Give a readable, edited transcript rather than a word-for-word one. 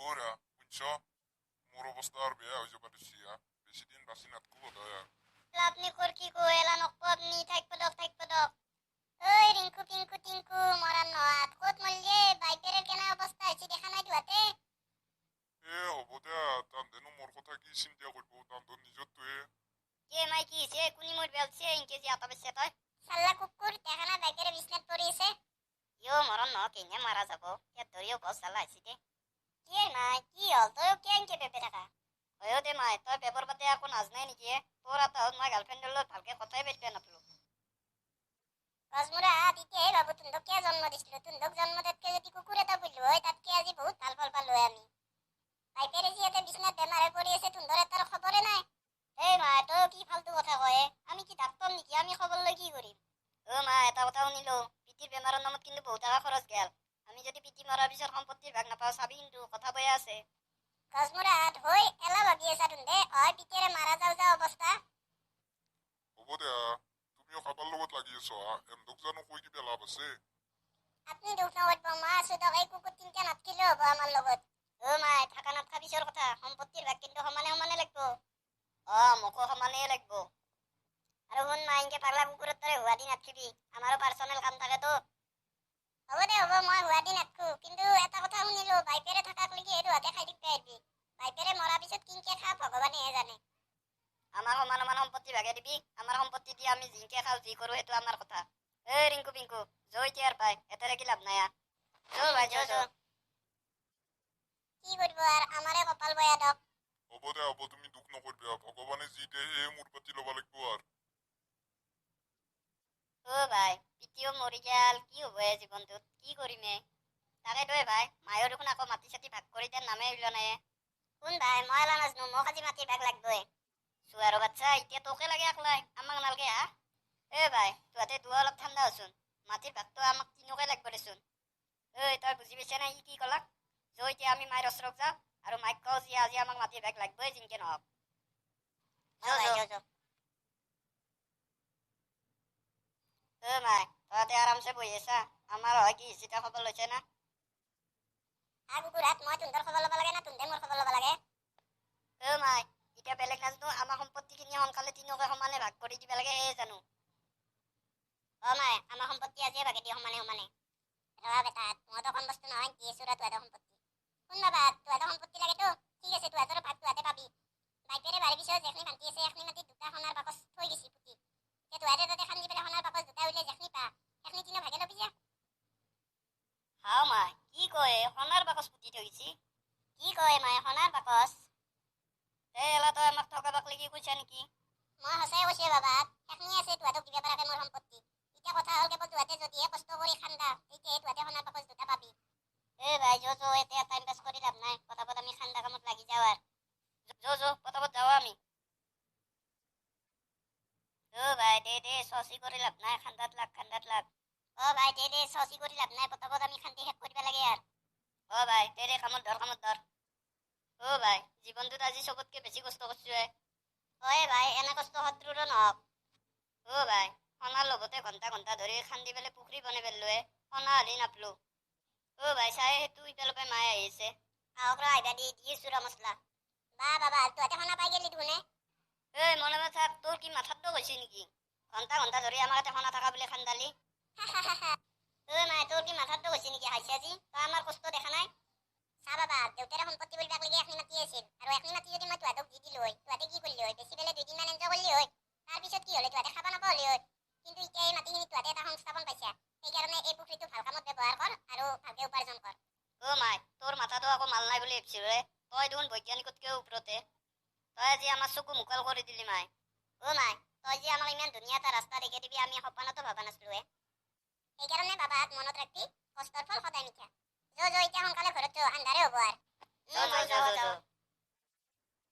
ওরা বুঝছ মোর অবস্থা আর বেয়া হয়ে যাবার দিছিয়া বেশি দিন বাঁচি নাতকু বোধহয় আর আপনি কর কি কো এলা নকো আপনি থাকবো দক ওই রিঙ্কু পিঙ্কু টিঙ্কু মরান নহাত কত মরলে বাইকের কেনা অবস্থা হয়েছে দেখা নাই দুয়াতে এ হব দেয়া তান্দেনো মোর কথা কি চিন্তা করবো তান্দর নিজত তুয়ে কে মাই কি সে কুনি মোর বেলছে ইনকে যে আতা বেছে তয় সাল্লা কুকুর দেখা না বাইকের বিছনাত পড়িছে ইয়ো মরন ন কেনে মারা যাব কে ধরিও বস সালা আইছিতে কে নাই কি হল তয় কে ইনকে পেপে থাকা হয়ো দে মাই তয় পেপার পাতে আকো নাজ নাই নেকি তোর আতা মই গার্লফ্রেন্ডের লগ ভালকে কথাই বেচবে নাপলো রজমুরা দিতে বাবু তুন্দক কে জন্ম দিছিল তুন্দক জন্ম দেতকে যদি কুকুর এটা বললো হয় তাতকে আজি বহুত ভাল ফল পালো আমি বাইকের জিয়াতে বিছনাত বেমারে পড়ি আছে তুন্দর এটার খবরে নাই এই মা তো কি ফালতু কথা কয় আমি কি ডাক্তার নাকি আমি খবর লই কি করিম ও মা এটা কথা শুনিলো পিতির বেমারের নামত কিন্তু বহুত টাকা খরচ গেল আমি যদি পিতি মরার পিছত সম্পত্তির ভাগ নাপাও চাবি কিন্তু কথা বয়ে আছে গজমুরাত হই এলা ভাবি আছা তুন্দে হয় পিতিরে মারা যাও অবস্থা হব দেয়া তুমিও খাবার লগত লাগি আছো এমদক জানো কই কিবা লাভ আছে আপনি দুখ নগদ মা আছো দক এই কুকুর তিনটা নাতকিলে হবো আমার লগত ও মা থাকা নাথকা পিছর কথা সম্পত্তির ভাগ কিন্তু সমানে সমানে লাগবো মোকো সমানে লাগবো আৰু শুন মা ইনকে পাগলা কুকুরের তরে হুয়া দিন নাথকিবি আমারও পার্সোনাল কাম থাকে তো হ'ব দে হ'ব মই হুয়া দিন নাথকো কিন্তু এটা কথা শুনিলো বাইপেরে থাকাক লাগি এই হাতে খাই দিতে আইবি বাইপেরে মরা পিছত কিনকে খা ভগবানেহে জানে আমার সমান সমান সম্পত্তি ভাগে দিবি আমার সম্পত্তি দিয়ে আমি জিনকে খাও যি কৰো সেইটো আমার কথা এই রিঙ্কু পিঙ্কু জয় টিয়ার পাই এতে কি লাভ নাই জো ভাই জো কি করবো আর আমারে কপাল বয়া দক হব দেয়া হব তুমি দুঃখ নকরবে ভগবানে যি দে হে মোর পাতি লবা লাগবো আর ও ভাই পিতিও মরি গেল কি হব এ জীবনটোত কি কৰিমে তাকে তই ভাই মায়ো দেখোন আকৌ মাটি চাটি ভাগ কৰি দিয়াৰ নামে উলিওৱা নাই কোন ভাই মই এলা নাজনো মোক আজি মাটি ভাগ লাগবই চুয়ারো বাচ্চা এতিয়া তোকে লাগে একলাই আমাক নালগে হা এ ভাই তোহাতে দুয়া অলপ ঠাণ্ডা হচোন মাটির ভাগটো আমাক তিনকে লাগব দেচোন এই তই বুঝি পাইছা না ই কি কলাক যো এতিয়া আমি মায়ের অস্ত্রক যাও আৰু মাইক কও যে আজি আমাক মাটির ভাগ লাগবই জিনকে নহওক মাই তহঁতে আরামসে বহি আছা আমার হয় কি হিচিতা খবর লৈছে না কুকুৰাত মই তুন্দৰ খবৰ ল'ব লাগে না তুন্দে মোৰ খবৰ ল'ব লাগে মাই এতিয়া বেলেগ নাজানো আমাৰ সম্পত্তিখিনি সোনকালে তিনিওকে সমানে ভাগ কৰি দিব লাগে সেয়ে জানো মাই আমাৰ সম্পত্তি আজিয়ে ভাগে দিওঁ সমানে সমানে ৰবা বেটা মইতো কম বস্তু নহয় দিয়ে চোৰা তোহাঁতৰ সম্পত্তি শুন বাবা তোহাঁতৰ সম্পত্তি লাগেতো ঠিক আছে তোহাঁতৰ ভাগ তোহাঁতে পাবি বাইপেৰে বাৰীৰ পিছত যেখনি মাটি আছে এখনি মাটি দুটা সোণাৰ বাকচ থৈ দিছি পুতি এতিয়া তোহাঁতে তাতে খান্দি পেলাই সোণাৰ বাকচ দুটা উলিয়াই যেখনি পা এখনি তিনিও ভাগে ল'বি যা হাও মাই কি কয় সোণাৰ বাকচ পুতি থৈ দিছি কি কয় মাই সোণাৰ বাকচ এলা তই আমাক ঠগাবাক লাগি কৈছা নেকি মই সঁচাই কৈছে বাবা এখনি আছে তোহাঁতক দিব পৰাকে মোৰ সম্পত্তি এতিয়া কথা হ'ল কেৱল তোহাঁতে যদিহে কষ্ট কৰি খান্দা তেতিয়াহে তোহাঁতে সোণাৰ বাকচ দুটা পাবি ভাই যো এতিয়া টাইম পাছ কৰি লাভ নাই পটাপট আমি খান্দা কামত লাগি যাওঁ আর যো পটাপট যাও আমি ভাই দে সসি করে লাভ নাই খান্দাত লাগ ভাই দে সসি করে লাভ নাই পটাপট আমি খান্দি শেষ কৰিব লাগে আর ভাই দে কামত ধর ভাই জীবনটোত আজি চবতকে বেছি কষ্ট করছো ভাই এনে কষ্ট শত্ৰুৰো নহওক ভাই সোণাৰ লগতে ঘণ্টা ঘণ্টা ধৰি খান্দি পেলাই পুখুৰী বনাই পেলোৱে সোণা হলি নাপলো ভাই চাই সেইটো ইফালৰ মায়ে আহিছে আহক ৰ আহিবা দি চুৰা মছলা বাবা তোহাঁতে সোণা পাই গেলি ধুনে মনে মনে থাক তোৰ কি মাথাত হৈছে নেকি ঘণ্টা ঘণ্টা ধৰি আমাৰ ইয়াতে সোণা থকা বুলি খান্দালি মাই তোৰ কি মাথাত হৈছে নেকি হাসি আজি তই আমাৰ কষ্ট দেখা নাই চা বাবা দেউতাৰে সম্পত্তি বুলি লাগি এখনি মাতি আছিল আৰু এখনি মাতি যদি মই তোহাঁতক দি দিলো হয় তোহাঁতে কি কৰিলি হয় বেছি পেলাই 2 দিনমান এনজয় কৰিলি হয় তাৰপিছত কি হ'লে তোহাঁতে খাব নাপাহলি হয় কিন্তু এতিয়া এই মাটিখিনি তোহাঁতে এটা সংস্থাপন পাইছা সেইকাৰণে এই পুখুৰীটো ভাল কামত ব্যৱহাৰ কৰ আৰু ভালকে উপাৰ্জন কৰ মাই তোৰ মাথাটো আকৌ মাল নাই বুলি ভাবিছিলো তই দেখোন বৈজ্ঞানিকতকেও ওপৰতে তই আজি আমাৰ চকু মুকল কৰি দিলি মাই মাই তই যে আমাক ইমান ধুনীয়া এটা ৰাস্তা দেখি দিবি আমি সপোনতো ভবা নাছিলো সেইকাৰণে বাবাক মনত ৰাখবি কষ্টৰ ফল সদায় মিঠা যো এতিয়া সোনকালে ঘৰত যো আন্ধাৰে হ'ব আৰু